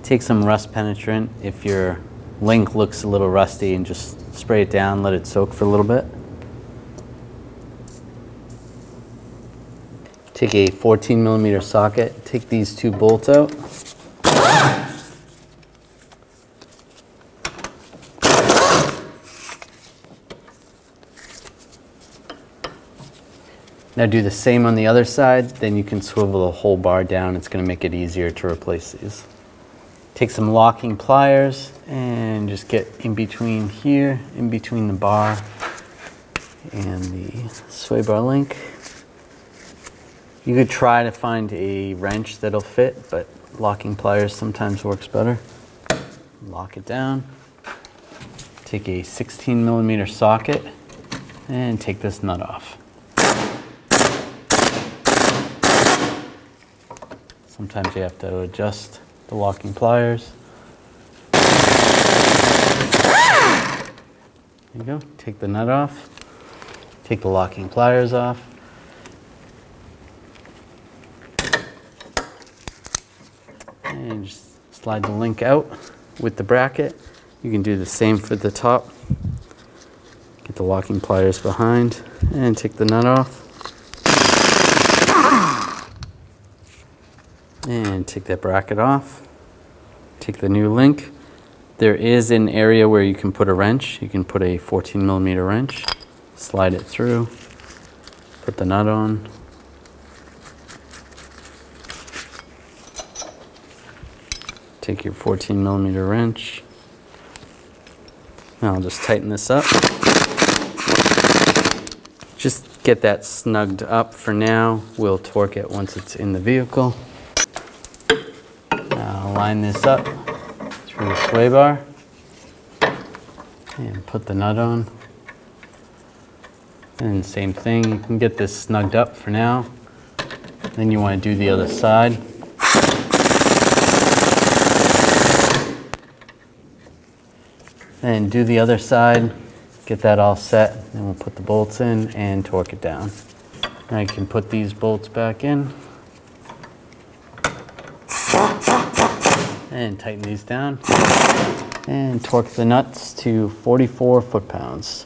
Take some rust penetrant. If your link looks a little rusty, and just spray it down, let it soak for a little bit. Take a 14mm socket, take these 2 bolts out. Now do the same on the other side, then you can swivel the whole bar down. It's going to make it easier to replace these. Take some locking pliers and just get in between here, in between the bar and the sway bar link. You could try to find a wrench that'll fit, but locking pliers sometimes works better. Lock it down. Take a 16mm socket and take this nut off. Sometimes you have to adjust the locking pliers. There you go. Take the nut off. Take the locking pliers off. And just slide the link out with the bracket. You can do the same for the top. Get the locking pliers behind and take the nut off. And take that bracket off. Take the new link. There is an area where you can put a wrench. You can put a 14mm wrench. Slide it through. Put the nut on. Take your 14mm wrench. Now I'll just tighten this up. Just get that snugged up for now. We'll torque it once it's in the vehicle. Now line this up through the sway bar and put the nut on. And same thing, you can get this snugged up for now. Then you want to do the other side. And do the other side, get that all set, then we'll put the bolts in and torque it down. Now you can put these bolts back in and tighten these down and torque the nuts to 44 foot-pounds.